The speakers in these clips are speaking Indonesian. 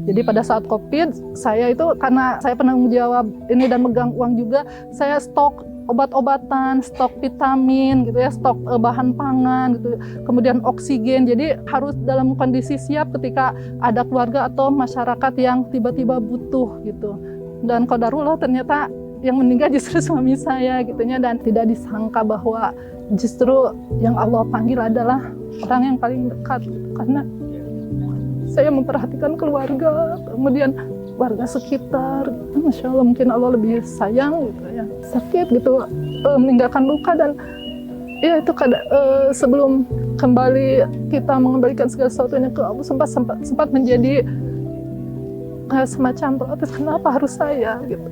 Jadi pada saat COVID, saya itu karena saya penanggung jawab ini dan megang uang juga, saya stok obat-obatan, stok vitamin gitu ya, stok bahan pangan gitu, kemudian oksigen. Jadi harus dalam kondisi siap ketika ada keluarga atau masyarakat yang tiba-tiba butuh gitu. Dan qadarullah ternyata yang meninggal justru suami saya gitunya, dan tidak disangka bahwa justru yang Allah panggil adalah orang yang paling dekat gitu. Karena saya memperhatikan keluarga, kemudian warga sekitar. Masya Allah, mungkin Allah lebih sayang gitu ya. Sakit gitu, meninggalkan luka, dan ya itu sebelum kembali kita mengembalikan segala sesuatunya ke Allah, sempat menjadi semacam protes, kenapa harus saya gitu.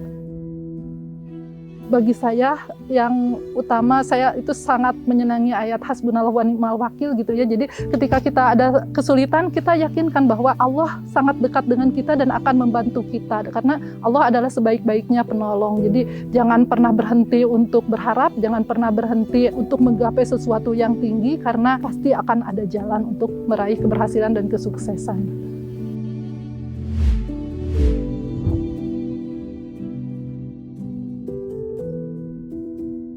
Bagi saya yang utama, saya itu sangat menyenangi ayat hasbunallah wa ni'mal wakil gitu ya. Jadi ketika kita ada kesulitan, kita yakinkan bahwa Allah sangat dekat dengan kita dan akan membantu kita, karena Allah adalah sebaik-baiknya penolong. Jadi jangan pernah berhenti untuk berharap, jangan pernah berhenti untuk menggapai sesuatu yang tinggi, karena pasti akan ada jalan untuk meraih keberhasilan dan kesuksesan.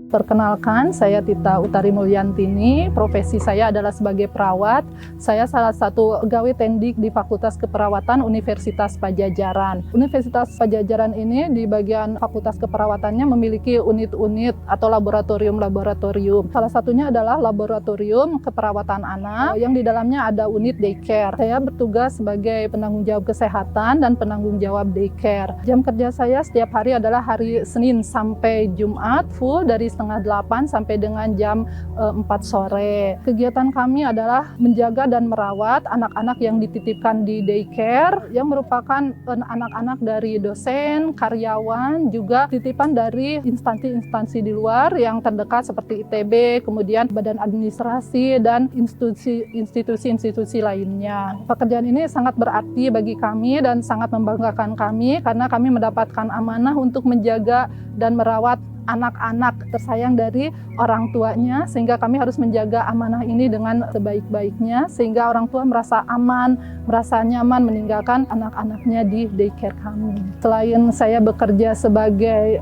Perkenalkan, saya Tita Utari Mulyantini. Profesi saya adalah sebagai perawat. Saya salah satu pegawai tendik di Fakultas Keperawatan Universitas Padjadjaran. Universitas Padjadjaran ini di bagian Fakultas Keperawatannya memiliki unit-unit atau laboratorium-laboratorium. Salah satunya adalah laboratorium keperawatan anak yang di dalamnya ada unit daycare. Saya bertugas sebagai penanggung jawab kesehatan dan penanggung jawab daycare. Jam kerja saya setiap hari adalah hari Senin sampai Jumat full dari setengah 8 sampai dengan jam 4 sore. Kegiatan kami adalah menjaga dan merawat anak-anak yang dititipkan di daycare, yang merupakan anak-anak dari dosen, karyawan, juga titipan dari instansi-instansi di luar yang terdekat seperti ITB, kemudian badan administrasi, dan institusi-institusi lainnya. Pekerjaan ini sangat berarti bagi kami dan sangat membanggakan kami, karena kami mendapatkan amanah untuk menjaga dan merawat anak-anak tersayang dari orang tuanya, sehingga kami harus menjaga amanah ini dengan sebaik-baiknya, sehingga orang tua merasa aman, merasa nyaman meninggalkan anak-anaknya di daycare kami. Selain saya bekerja sebagai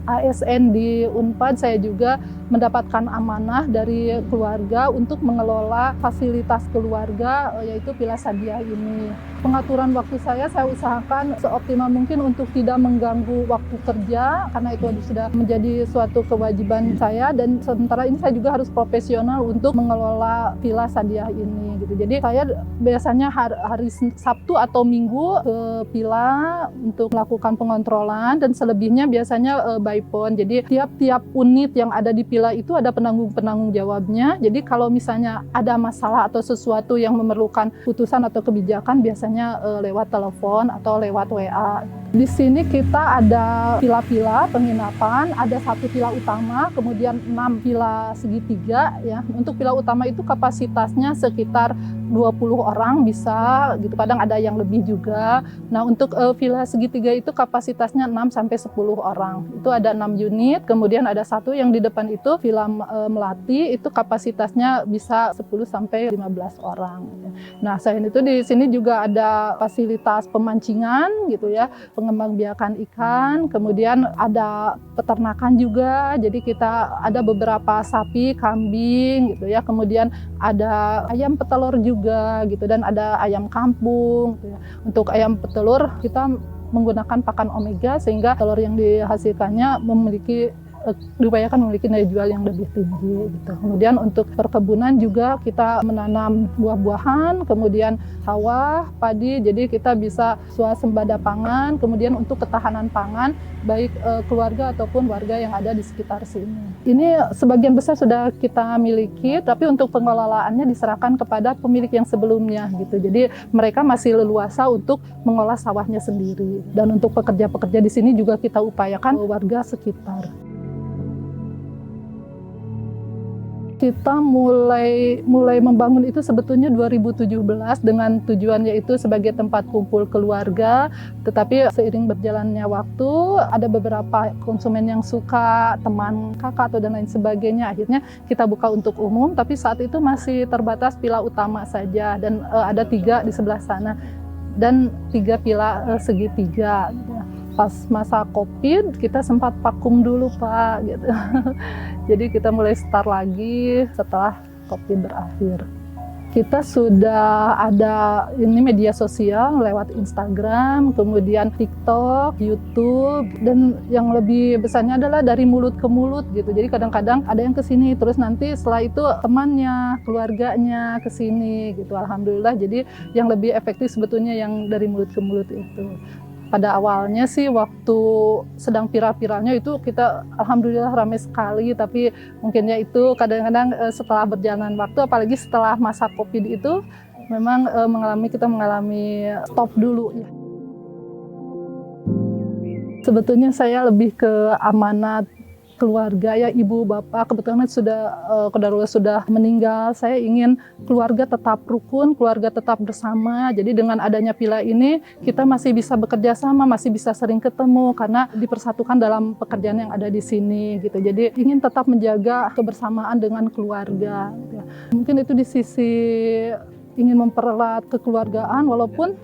ASN di Unpad, saya juga mendapatkan amanah dari keluarga untuk mengelola fasilitas keluarga, yaitu Villa Sadiah ini. Pengaturan waktu saya usahakan seoptimal mungkin untuk tidak mengganggu waktu kerja, karena itu sudah menjadi suatu kewajiban saya, dan sementara ini saya juga harus profesional untuk mengelola Villa Sadiah ini gitu. Jadi saya biasanya hari Sabtu atau Minggu ke villa untuk melakukan pengontrolan, dan selebihnya biasanya by phone. Jadi tiap-tiap unit yang ada di villa itu ada penanggung jawabnya. Jadi kalau misalnya ada masalah atau sesuatu yang memerlukan putusan atau kebijakan, biasanya lewat telepon atau lewat WA. Di sini kita ada villa-villa penginapan, ada 1 villa utama, kemudian 6 villa segitiga ya. Untuk villa utama itu kapasitasnya sekitar 20 orang bisa gitu, kadang ada yang lebih juga. Nah, untuk villa segitiga itu kapasitasnya 6 sampai 10 orang. Itu ada 6 unit, kemudian ada 1 yang di depan itu villa melati, itu kapasitasnya bisa 10 sampai 15 orang. Nah, selain itu di sini juga ada fasilitas pemancingan gitu ya, pengembangbiakan ikan, kemudian ada peternakan juga. Jadi kita ada beberapa sapi, kambing gitu ya, kemudian ada ayam petelur juga gitu, dan ada ayam kampung gitu ya. Untuk ayam petelur kita menggunakan pakan omega, sehingga telur yang dihasilkannya diupayakan memiliki nilai jual yang lebih tinggi gitu. Kemudian untuk perkebunan juga kita menanam buah-buahan, kemudian sawah, padi, jadi kita bisa swasembada pangan. Kemudian untuk ketahanan pangan baik keluarga ataupun warga yang ada di sekitar sini. Ini sebagian besar sudah kita miliki, tapi untuk pengelolaannya diserahkan kepada pemilik yang sebelumnya gitu. Jadi mereka masih leluasa untuk mengolah sawahnya sendiri. Dan untuk pekerja-pekerja di sini juga kita upayakan warga sekitar. Kita mulai membangun itu sebetulnya 2017 dengan tujuan yaitu sebagai tempat kumpul keluarga, tetapi seiring berjalannya waktu ada beberapa konsumen yang suka, teman kakak atau dan lain sebagainya, akhirnya kita buka untuk umum, tapi saat itu masih terbatas villa utama saja, dan ada 3 di sebelah sana. dan 3 villa segitiga gitu ya. Pas masa COVID kita sempat vakum dulu Pak gitu. Jadi kita mulai start lagi setelah COVID berakhir. Kita sudah ada ini media sosial lewat Instagram, kemudian TikTok, YouTube, dan yang lebih besarnya adalah dari mulut ke mulut gitu. Jadi kadang-kadang ada yang kesini, terus nanti setelah itu temannya, keluarganya kesini gitu. Alhamdulillah, jadi yang lebih efektif sebetulnya yang dari mulut ke mulut itu. Pada awalnya sih waktu sedang viral-viralnya itu kita alhamdulillah ramai sekali, tapi mungkin ya itu kadang-kadang setelah berjalan waktu, apalagi setelah masa COVID itu memang kita mengalami stop dulu ya. Sebetulnya saya lebih ke amanat keluarga ya, ibu bapak kebetulan qadarullah sudah meninggal. Saya ingin keluarga tetap rukun, keluarga tetap bersama. Jadi dengan adanya villa ini kita masih bisa bekerja sama, masih bisa sering ketemu karena dipersatukan dalam pekerjaan yang ada di sini gitu. Jadi ingin tetap menjaga kebersamaan dengan keluarga. Mungkin itu di sisi ingin mempererat kekeluargaan walaupun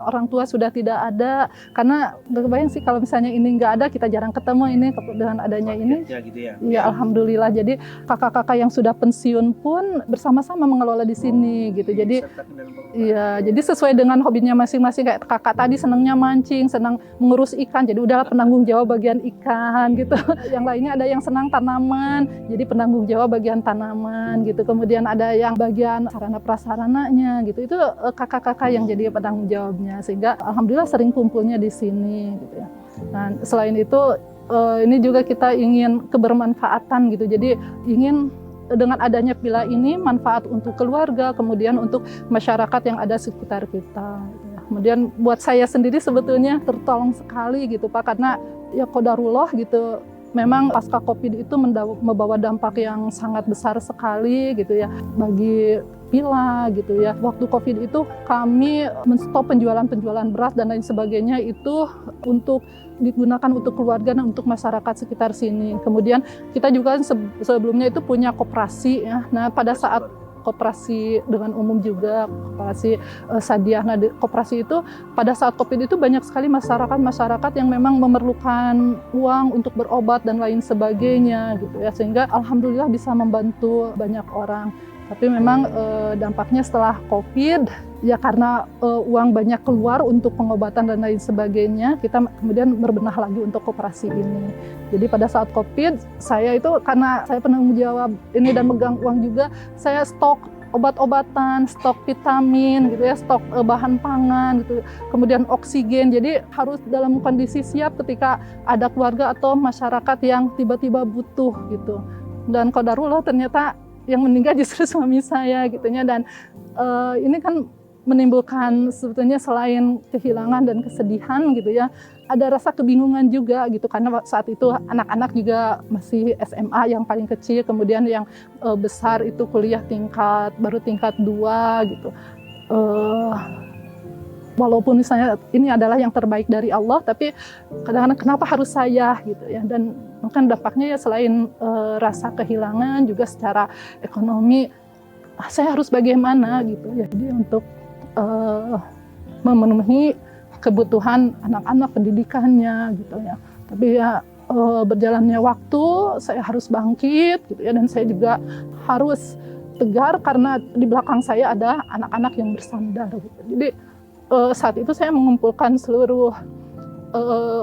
orang tua sudah tidak ada, karena kebayang sih kalau misalnya ini nggak ada, kita jarang ketemu ini dengan adanya ini. Gitu ya. Ya alhamdulillah. Jadi kakak-kakak yang sudah pensiun pun bersama-sama mengelola di sini gitu. Jadi jadi sesuai dengan hobinya masing-masing. Kayak kakak tadi senangnya mancing, senang mengurus ikan, jadi udahlah penanggung jawab bagian ikan gitu. Yang lainnya ada yang senang tanaman, jadi penanggung jawab bagian tanaman gitu. Kemudian ada yang bagian sarana prasarananya gitu. Itu kakak-kakak yang jadi penanggung jawabnya, sehingga alhamdulillah sering kumpulnya di sini gitu ya. Nah, selain itu ini juga kita ingin kebermanfaatan gitu. Jadi ingin dengan adanya villa ini manfaat untuk keluarga, kemudian untuk masyarakat yang ada sekitar kita. Kemudian buat saya sendiri sebetulnya tertolong sekali gitu Pak, karena ya qadarullah gitu. Memang pasca COVID itu membawa dampak yang sangat besar sekali gitu ya bagi villa gitu ya. Waktu COVID itu kami menstop penjualan beras dan lain sebagainya itu untuk digunakan untuk keluarga dan untuk masyarakat sekitar sini. Kemudian kita juga sebelumnya itu punya koperasi ya. Nah, pada saat koperasi dengan umum juga, koperasi Sadiah. Nah, koperasi itu pada saat COVID itu banyak sekali masyarakat yang memang memerlukan uang untuk berobat dan lain sebagainya gitu ya, sehingga alhamdulillah bisa membantu banyak orang. Tapi memang dampaknya setelah COVID ya, karena uang banyak keluar untuk pengobatan dan lain sebagainya, kita kemudian berbenah lagi untuk koperasi ini. Jadi pada saat COVID, saya itu karena saya penanggung jawab ini dan megang uang juga, saya stok obat-obatan, stok vitamin gitu ya, stok bahan pangan gitu, kemudian oksigen. Jadi harus dalam kondisi siap ketika ada keluarga atau masyarakat yang tiba-tiba butuh gitu. Dan qadarullah ternyata yang meninggal justru suami saya gitunya, dan ini kan menimbulkan sebetulnya selain kehilangan dan kesedihan gitu ya, ada rasa kebingungan juga gitu, karena saat itu anak-anak juga masih SMA yang paling kecil, kemudian yang besar itu kuliah baru tingkat 2 gitu. Walaupun misalnya ini adalah yang terbaik dari Allah, tapi kadang-kadang kenapa harus saya gitu ya. Dan mungkin dampaknya ya selain rasa kehilangan juga secara ekonomi, saya harus bagaimana gitu ya. Jadi untuk memenuhi kebutuhan anak-anak, pendidikannya gitu ya. Tapi ya berjalannya waktu saya harus bangkit gitu ya, dan saya juga harus tegar karena di belakang saya ada anak-anak yang bersandar gitu. Jadi saat itu saya mengumpulkan seluruh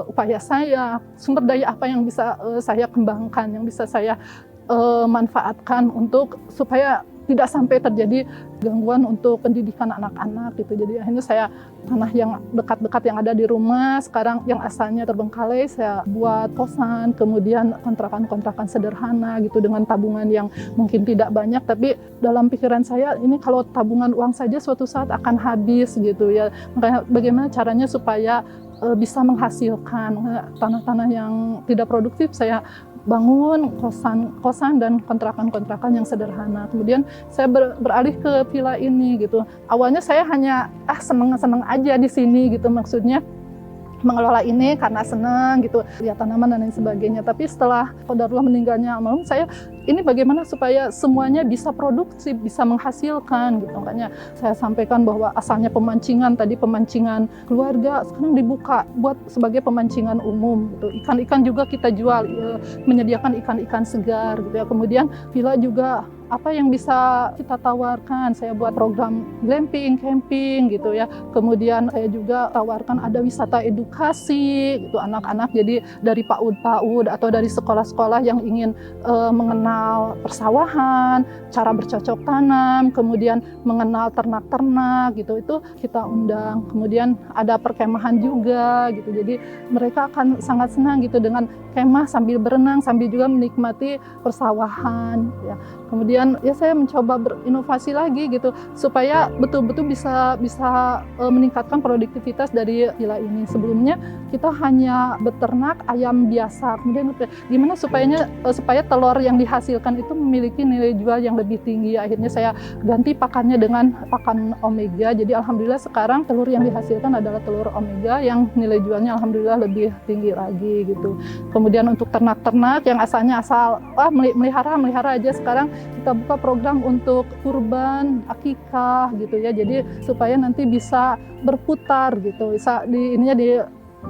upaya saya, sumber daya apa yang bisa saya kembangkan, yang bisa saya manfaatkan untuk supaya tidak sampai terjadi gangguan untuk pendidikan anak-anak gitu. Jadi akhirnya saya tanah yang dekat-dekat yang ada di rumah, sekarang yang asalnya terbengkalai saya buat kosan, kemudian kontrakan-kontrakan sederhana gitu dengan tabungan yang mungkin tidak banyak, tapi dalam pikiran saya ini kalau tabungan uang saja suatu saat akan habis gitu ya. Makanya bagaimana caranya supaya bisa menghasilkan tanah-tanah yang tidak produktif, saya bangun kosan dan kontrakan-kontrakan yang sederhana. Kemudian saya beralih ke villa ini gitu. Awalnya saya hanya seneng-seneng aja di sini gitu, maksudnya mengelola ini karena senang gitu, lihat tanaman dan lain sebagainya. Tapi setelah qadarullah meninggalnya almarhum, saya ini bagaimana supaya semuanya bisa produktif, bisa menghasilkan gitu. Makanya saya sampaikan bahwa asalnya pemancingan tadi, pemancingan keluarga, sekarang dibuka buat sebagai pemancingan umum gitu. Ikan-ikan juga kita jual, menyediakan ikan-ikan segar gitu ya. Kemudian villa juga apa yang bisa kita tawarkan, saya buat program glamping, camping gitu ya. Kemudian saya juga tawarkan ada wisata edukasi gitu, anak-anak jadi dari PAUD atau dari sekolah-sekolah yang ingin mengenal persawahan, cara bercocok tanam, kemudian mengenal ternak-ternak gitu, itu kita undang. Kemudian ada perkemahan juga gitu, jadi mereka akan sangat senang gitu dengan kemah sambil berenang, sambil juga menikmati persawahan ya. Kemudian ya saya mencoba berinovasi lagi gitu supaya betul-betul bisa meningkatkan produktivitas dari villa ini. Sebelumnya kita hanya beternak ayam biasa, kemudian gimana supaya telur yang dihasilkan itu memiliki nilai jual yang lebih tinggi. Akhirnya saya ganti pakannya dengan pakan omega. Jadi alhamdulillah sekarang telur yang dihasilkan adalah telur omega yang nilai jualnya alhamdulillah lebih tinggi lagi gitu. Kemudian untuk ternak-ternak yang asalnya melihara aja, sekarang kita buka program untuk kurban, akikah gitu ya. Jadi supaya nanti bisa berputar gitu. Bisa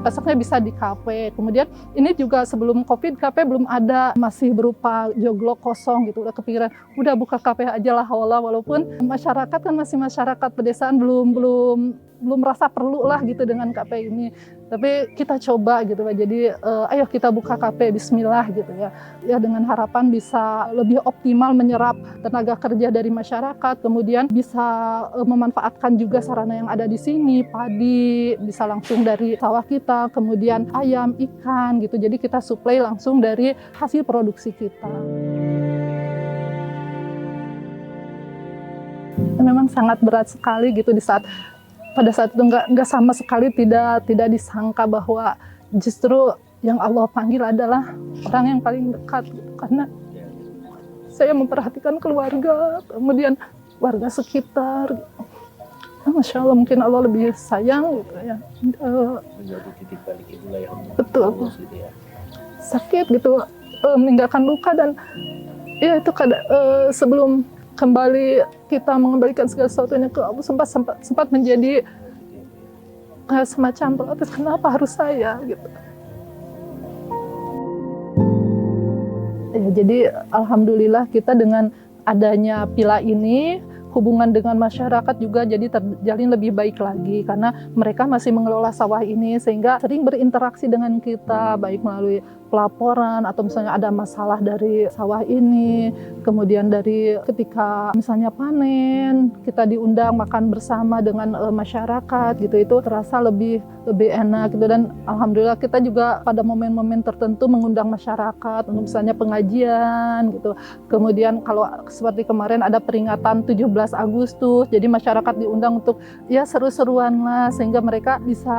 besoknya bisa di kafe. Kemudian ini juga sebelum Covid, kafe belum ada, masih berupa joglok kosong gitu. Udah kepikiran, udah buka kafe aja lah walaupun masyarakat kan masih masyarakat pedesaan belum merasa perlu lah gitu dengan kafe ini. Tapi kita coba gitu Pak. Jadi ayo kita buka kafe, bismillah gitu ya. Ya dengan harapan bisa lebih optimal menyerap tenaga kerja dari masyarakat, kemudian bisa memanfaatkan juga sarana yang ada di sini, padi bisa langsung dari sawah kita, kemudian ayam, ikan gitu. Jadi kita suplai langsung dari hasil produksi kita. Memang sangat berat sekali gitu pada saat itu nggak sama sekali tidak disangka bahwa justru yang Allah panggil adalah orang yang paling dekat gitu. Karena saya memperhatikan keluarga, kemudian warga sekitar gitu. Masya Allah, mungkin Allah lebih sayang gitu ya. Menjadi titik balik itulah yang betul gitu ya. Sakit gitu, meninggalkan luka, dan ya itu sebelum kembali kita mengembalikan segala sesuatunya ke Allah, sempat menjadi semacam protes, kenapa harus saya gitu. Ya, jadi alhamdulillah kita dengan adanya villa ini, hubungan dengan masyarakat juga jadi terjalin lebih baik lagi karena mereka masih mengelola sawah ini sehingga sering berinteraksi dengan kita baik melalui pelaporan atau misalnya ada masalah dari sawah ini, kemudian dari ketika misalnya panen kita diundang makan bersama dengan masyarakat gitu, itu terasa lebih enak gitu. Dan alhamdulillah kita juga pada momen-momen tertentu mengundang masyarakat untuk misalnya pengajian gitu. Kemudian kalau seperti kemarin ada peringatan 17 Agustus, jadi masyarakat diundang untuk ya seru-seruan lah sehingga mereka bisa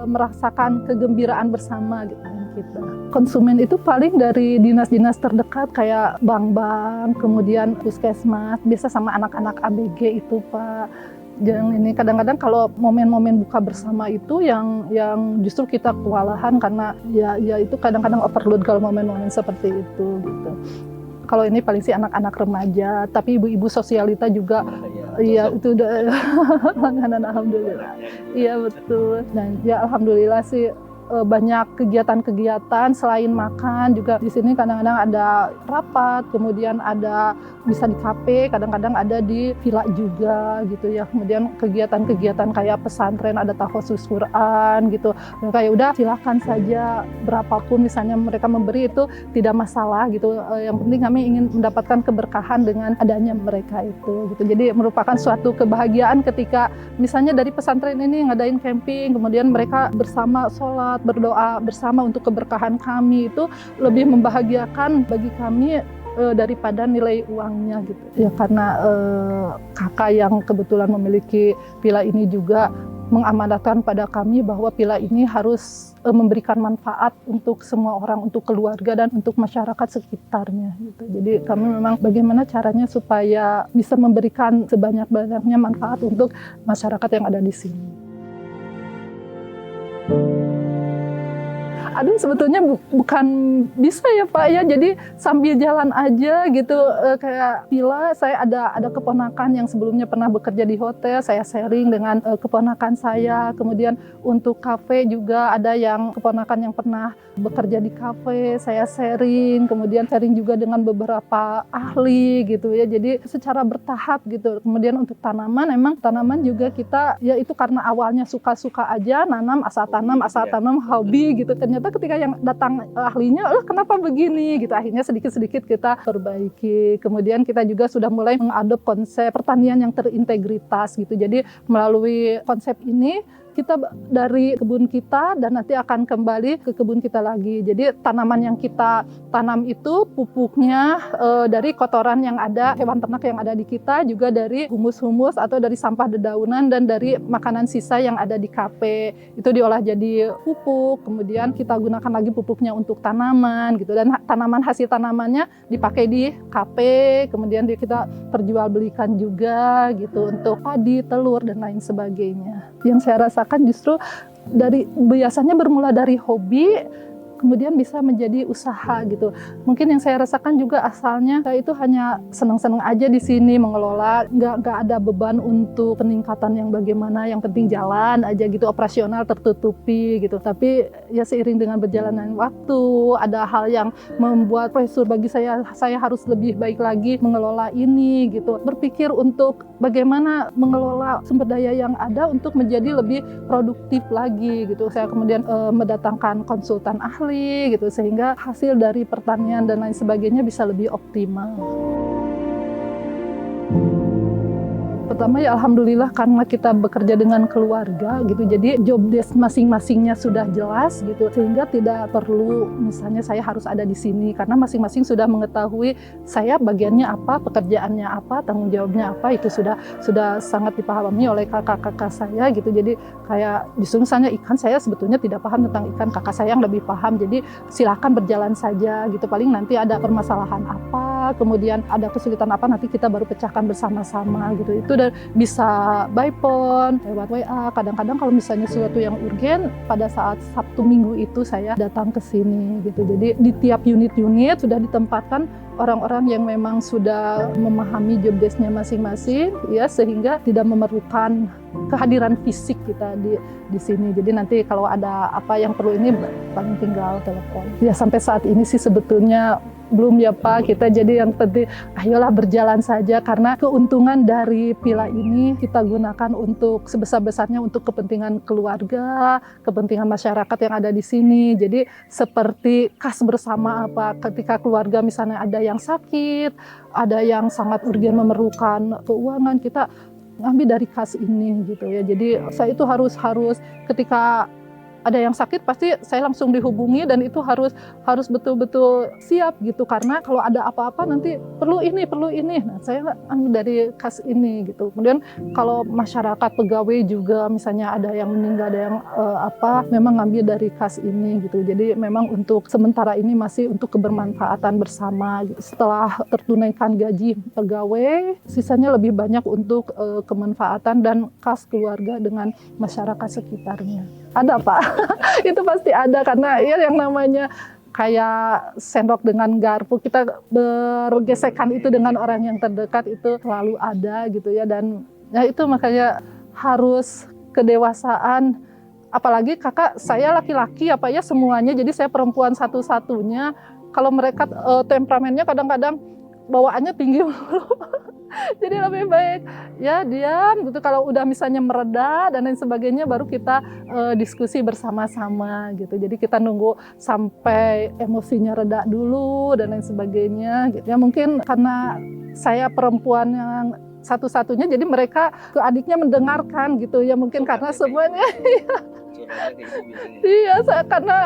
merasakan kegembiraan bersama gitu kita. Konsumen itu paling dari dinas-dinas terdekat kayak bank-bank, kemudian puskesmas, biasa sama anak-anak ABG itu Pak. Yang ini kadang-kadang kalau momen-momen buka bersama itu yang justru kita kewalahan karena ya itu kadang-kadang overload kalau momen-momen seperti itu gitu. Kalau ini paling sih anak-anak remaja, tapi ibu-ibu sosialita juga iya itu udah langganan alhamdulillah. Iya betul. Dan ya alhamdulillah sih banyak kegiatan-kegiatan selain makan juga di sini. Kadang-kadang ada rapat, kemudian ada bisa di kafe, kadang-kadang ada di villa juga gitu ya. Kemudian kegiatan-kegiatan kayak pesantren, ada tahfiz Quran gitu. Mereka ya udah silakan saja berapapun misalnya mereka memberi itu tidak masalah gitu. Yang penting kami ingin mendapatkan keberkahan dengan adanya mereka itu gitu. Jadi merupakan suatu kebahagiaan ketika misalnya dari pesantren ini ngadain camping, kemudian mereka bersama sholat, berdoa bersama untuk keberkahan kami, itu lebih membahagiakan bagi kami daripada nilai uangnya gitu ya. Karena kakak yang kebetulan memiliki villa ini juga mengamanatkan pada kami bahwa villa ini harus memberikan manfaat untuk semua orang, untuk keluarga dan untuk masyarakat sekitarnya gitu. Jadi kami memang bagaimana caranya supaya bisa memberikan sebanyak-banyaknya manfaat untuk masyarakat yang ada di sini. aduh sebetulnya bukan bisa ya Pak ya, jadi sambil jalan aja gitu. Kayak Pila, saya ada keponakan yang sebelumnya pernah bekerja di hotel, saya sharing dengan keponakan saya. Kemudian untuk kafe juga ada yang keponakan yang pernah bekerja di kafe, saya sharing. Kemudian sharing juga dengan beberapa ahli gitu ya, jadi secara bertahap gitu. Kemudian untuk tanaman, emang tanaman juga kita ya itu karena awalnya suka-suka aja, nanam asal tanam hobi gitu. Ternyata ketika yang datang ahlinya, kenapa begini gitu, akhirnya sedikit-sedikit kita perbaiki. Kemudian kita juga sudah mulai mengadop konsep pertanian yang terintegritas gitu. Jadi melalui konsep ini kita dari kebun kita dan nanti akan kembali ke kebun kita lagi. Jadi tanaman yang kita tanam itu pupuknya dari kotoran yang ada, hewan ternak yang ada di kita, juga dari humus-humus atau dari sampah dedaunan dan dari makanan sisa yang ada di kafe. Itu diolah jadi pupuk, kemudian kita gunakan lagi pupuknya untuk tanaman gitu. Dan tanaman hasil tanamannya dipakai di kafe, kemudian kita perjualbelikan juga gitu untuk padi, telur dan lain sebagainya. Yang saya rasakan justru biasanya bermula dari hobi, kemudian bisa menjadi usaha gitu. Mungkin yang saya rasakan juga asalnya saya itu hanya senang-senang aja di sini mengelola, nggak ada beban untuk peningkatan yang bagaimana, yang penting jalan aja gitu, operasional tertutupi gitu. Tapi ya seiring dengan berjalannya waktu, ada hal yang membuat pressure bagi saya harus lebih baik lagi mengelola ini gitu. Berpikir untuk bagaimana mengelola sumber daya yang ada untuk menjadi lebih produktif lagi gitu. Saya kemudian mendatangkan konsultan ahli gitu, sehingga hasil dari pertanian dan lain sebagainya bisa lebih optimal. Pertama ya alhamdulillah karena kita bekerja dengan keluarga gitu, jadi job desk masing-masingnya sudah jelas gitu, sehingga tidak perlu misalnya saya harus ada di sini, karena masing-masing sudah mengetahui saya bagiannya apa, pekerjaannya apa, tanggung jawabnya apa, itu sudah sangat dipahami oleh kakak-kakak saya gitu. Jadi kayak justru misalnya ikan, saya sebetulnya tidak paham tentang ikan, kakak saya yang lebih paham, jadi silakan berjalan saja gitu, paling nanti ada permasalahan apa, kemudian ada kesulitan apa, nanti kita baru pecahkan bersama-sama gitu. Itu bisa by phone, lewat WA. Kadang-kadang kalau misalnya sesuatu yang urgen, pada saat Sabtu Minggu itu saya datang ke sini gitu. Jadi di tiap unit-unit sudah ditempatkan orang-orang yang memang sudah memahami job desk-nya masing-masing ya, sehingga tidak memerlukan kehadiran fisik kita di sini. Jadi nanti kalau ada apa yang perlu ini paling tinggal telepon. Ya sampai saat ini sih sebetulnya belum ya Pak, kita jadi yang penting ayolah berjalan saja, karena keuntungan dari Pila ini kita gunakan untuk sebesar-besarnya untuk kepentingan keluarga, kepentingan masyarakat yang ada di sini. Jadi seperti kas bersama apa, ketika keluarga misalnya ada yang sakit, ada yang sangat urgen memerlukan keuangan, kita ngambil dari kas ini gitu ya. Jadi saya itu harus ketika ada yang sakit pasti saya langsung dihubungi, dan itu harus betul-betul siap gitu, karena kalau ada apa-apa nanti perlu ini, nah saya ambil dari kas ini gitu. Kemudian kalau masyarakat pegawai juga misalnya ada yang meninggal, ada yang memang ngambil dari kas ini gitu. Jadi memang untuk sementara ini masih untuk kebermanfaatan bersama gitu. Setelah tertunaikan gaji pegawai, sisanya lebih banyak untuk kemanfaatan dan kas keluarga dengan masyarakat sekitarnya. Ada Pak, itu pasti ada, karena ya yang namanya kayak sendok dengan garpu, kita bergesekan itu dengan orang yang terdekat itu selalu ada gitu ya. Dan ya itu makanya harus kedewasaan, apalagi kakak saya laki-laki apa ya semuanya, jadi saya perempuan satu-satunya. Kalau mereka temperamennya kadang-kadang bawaannya tinggi jadi lebih baik ya diam gitu. Kalau udah misalnya mereda dan lain sebagainya, baru kita diskusi bersama-sama gitu. Jadi kita nunggu sampai emosinya reda dulu dan lain sebagainya gitu. Ya mungkin karena saya perempuan yang satu-satunya, jadi mereka ke adiknya mendengarkan gitu ya, mungkin karena semuanya iya, karena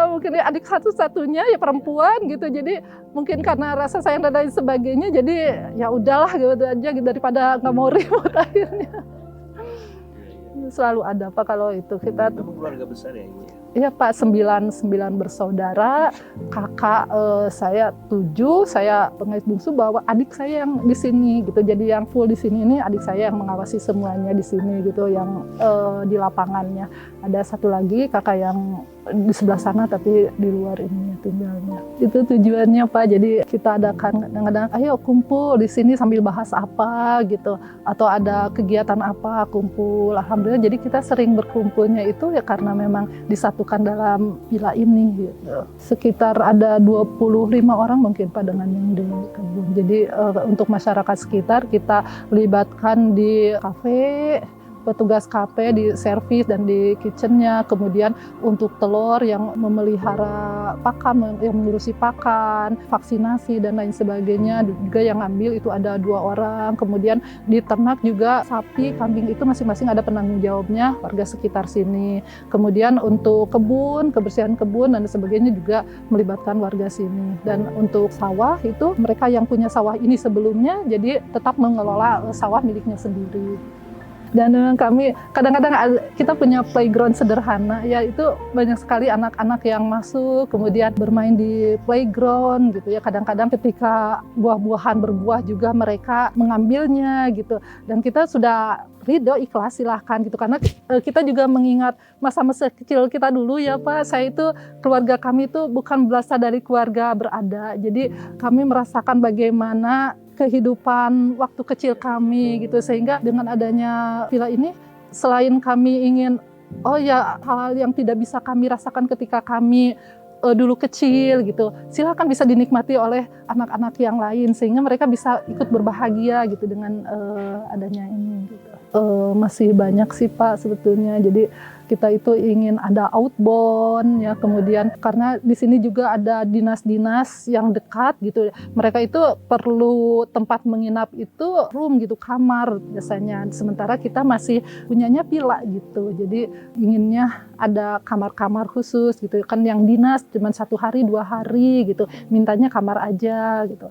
mungkin adik satu-satunya ya perempuan gitu, jadi mungkin karena rasa sayang dan lain sebagainya, jadi ya udahlah gitu aja gitu, daripada nggak mau ribut akhirnya. Selalu ada Pak kalau itu kita. Kamu keluarga besar ya Ibu? Iya Pak, 9 bersaudara, kakak saya 7, saya pengais bungsu, bawa adik saya yang di sini gitu. Jadi yang full di sini ini adik saya yang mengawasi semuanya di sini gitu, yang di lapangannya. Ada satu lagi kakak yang di sebelah sana tapi di luar ini tinggalnya. Itu tujuannya Pak. Jadi kita adakan kadang-kadang ayo kumpul di sini sambil bahas apa gitu, atau ada kegiatan apa kumpul. Alhamdulillah jadi kita sering berkumpulnya itu ya karena memang disatukan dalam villa ini gitu. Sekitar ada 25 orang mungkin Pak dengan yang di kebun. Jadi untuk masyarakat sekitar kita libatkan di kafe, petugas KP di servis dan di kitchennya, kemudian untuk telur yang memelihara pakan, yang mengurusi pakan, vaksinasi dan lain sebagainya juga yang ngambil itu ada 2 orang, kemudian di ternak juga sapi, kambing itu masing-masing ada penanggung jawabnya warga sekitar sini, kemudian untuk kebun, kebersihan kebun dan sebagainya juga melibatkan warga sini, dan untuk sawah itu mereka yang punya sawah ini sebelumnya jadi tetap mengelola sawah miliknya sendiri. Dan kami kadang-kadang kita punya playground sederhana, ya itu banyak sekali anak-anak yang masuk kemudian bermain di playground gitu ya. Kadang-kadang ketika buah-buahan berbuah juga mereka mengambilnya gitu. Dan kita sudah ridho, ikhlas, silahkan gitu, karena kita juga mengingat masa-masa kecil kita dulu ya Pak. Saya itu keluarga kami itu bukan berasal dari keluarga berada, jadi kami merasakan bagaimana kehidupan waktu kecil kami gitu, sehingga dengan adanya villa ini selain kami ingin hal-hal yang tidak bisa kami rasakan ketika kami dulu kecil gitu, silakan bisa dinikmati oleh anak-anak yang lain sehingga mereka bisa ikut berbahagia gitu dengan adanya ini gitu. Masih banyak sih Pak sebetulnya, jadi kita itu ingin ada outbound ya, kemudian karena di sini juga ada dinas-dinas yang dekat gitu, mereka itu perlu tempat menginap itu room gitu, kamar biasanya, sementara kita masih punyanya villa gitu, jadi inginnya ada kamar-kamar khusus gitu kan, yang dinas cuma 1 hari 2 hari gitu, mintanya kamar aja gitu.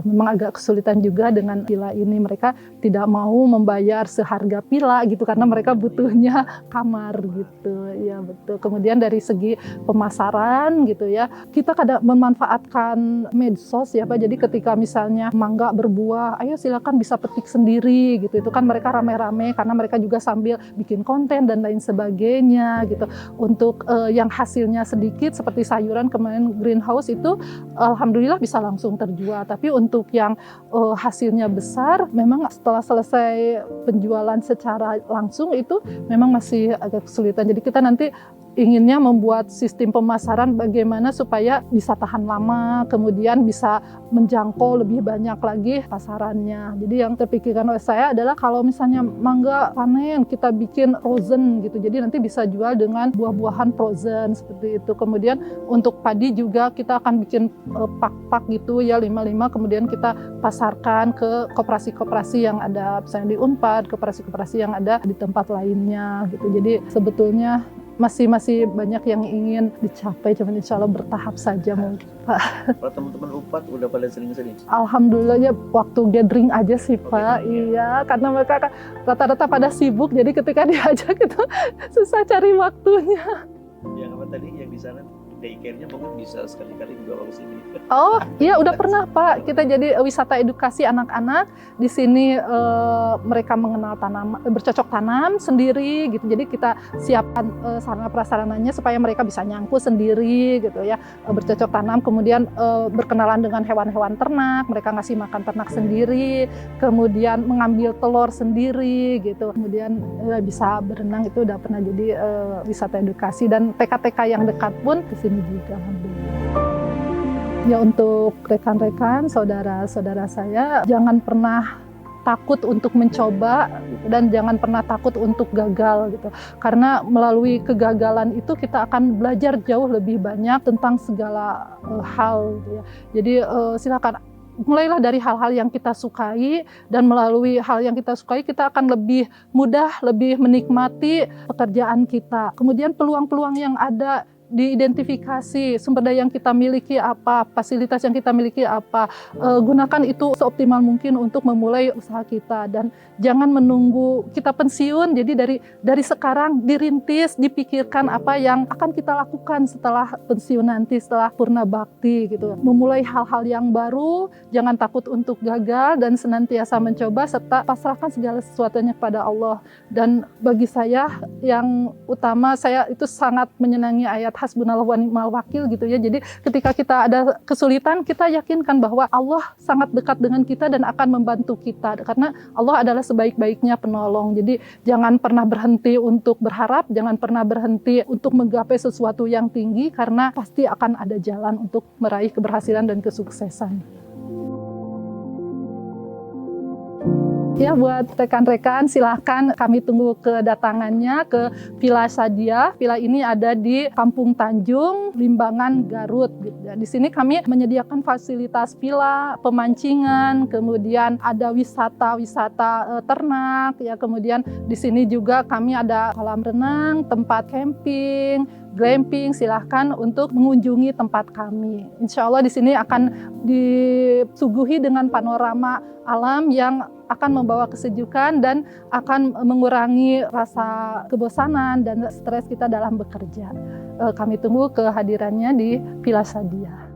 Memang agak kesulitan juga dengan villa ini, mereka tidak mau membayar seharga villa gitu karena mereka butuhnya kamar gitu ya, betul. Kemudian dari segi pemasaran gitu ya, kita kadang memanfaatkan medsos ya Pak, jadi ketika misalnya mangga berbuah, ayo silakan bisa petik sendiri gitu, itu kan mereka rame-rame karena mereka juga sambil bikin konten dan lain sebagainya gitu. Untuk yang hasilnya sedikit seperti sayuran kemarin greenhouse itu alhamdulillah bisa langsung terjual. Tapi untuk yang hasilnya besar, memang setelah selesai penjualan secara langsung itu memang masih agak kesulitan. Jadi kita nanti inginnya membuat sistem pemasaran bagaimana supaya bisa tahan lama, kemudian bisa menjangkau lebih banyak lagi pasarannya. Jadi yang terpikirkan oleh saya adalah kalau misalnya mangga panen, kita bikin frozen gitu. Jadi nanti bisa jual dengan buah-buahan frozen seperti itu. Kemudian untuk padi juga kita akan bikin pak-pak gitu ya, 5-5, kemudian kita pasarkan ke koperasi-koperasi yang ada misalnya di Unpad, koperasi-koperasi yang ada di tempat lainnya gitu. Jadi sebetulnya masih banyak yang ingin dicapai, cuman insya Allah bertahap saja mungkin Pak. Kalau teman-teman UPAD udah pada sering-sering? Alhamdulillah ya waktu gathering aja sih Pak, iya karena mereka rata-rata pada sibuk, jadi ketika diajak itu susah cari waktunya. Yang apa tadi yang di sana? Daycare-nya mungkin bisa sekali-kali juga bawa ke sini. Oh iya udah pernah Pak, kita jadi wisata edukasi anak-anak di sini, mereka mengenal bercocok tanam sendiri gitu, jadi kita siapkan sarana prasarananya supaya mereka bisa nyangkut sendiri gitu ya, bercocok tanam, kemudian berkenalan dengan hewan-hewan ternak, mereka ngasih makan ternak sendiri, kemudian mengambil telur sendiri gitu, kemudian bisa berenang, itu udah pernah jadi wisata edukasi, dan TK-TK yang dekat pun ke sini juga alhamdulillah. Ya untuk rekan-rekan, saudara-saudara saya, jangan pernah takut untuk mencoba dan jangan pernah takut untuk gagal gitu. Karena melalui kegagalan itu kita akan belajar jauh lebih banyak tentang segala hal gitu ya. Jadi silakan mulailah dari hal-hal yang kita sukai, dan melalui hal yang kita sukai kita akan lebih mudah, lebih menikmati pekerjaan kita. Kemudian peluang-peluang yang ada diidentifikasi sumber daya yang kita miliki apa, fasilitas yang kita miliki apa, gunakan itu seoptimal mungkin untuk memulai usaha kita, dan jangan menunggu kita pensiun. Jadi dari sekarang dirintis, dipikirkan apa yang akan kita lakukan setelah pensiun nanti, setelah purna bakti gitu. Memulai hal-hal yang baru, jangan takut untuk gagal dan senantiasa mencoba serta pasrahkan segala sesuatunya kepada Allah. Dan bagi saya yang utama, saya itu sangat menyenangi ayat hasbunallahu wa ni'mal wakil gitu ya. Jadi ketika kita ada kesulitan, kita yakinkan bahwa Allah sangat dekat dengan kita dan akan membantu kita, karena Allah adalah sebaik-baiknya penolong. Jadi jangan pernah berhenti untuk berharap, jangan pernah berhenti untuk menggapai sesuatu yang tinggi, karena pasti akan ada jalan untuk meraih keberhasilan dan kesuksesan. Ya, buat rekan-rekan silahkan kami tunggu kedatangannya ke Villa Sadia. Villa ini ada di Kampung Tanjung, Limbangan, Garut. Di sini kami menyediakan fasilitas villa, pemancingan, kemudian ada wisata ternak, ya. Kemudian di sini juga kami ada kolam renang, tempat camping, glamping. Silahkan untuk mengunjungi tempat kami. Insya Allah di sini akan disuguhi dengan panorama alam yang akan membawa kesejukan dan akan mengurangi rasa kebosanan dan stres kita dalam bekerja. Kami tunggu kehadirannya di Villa Sadia.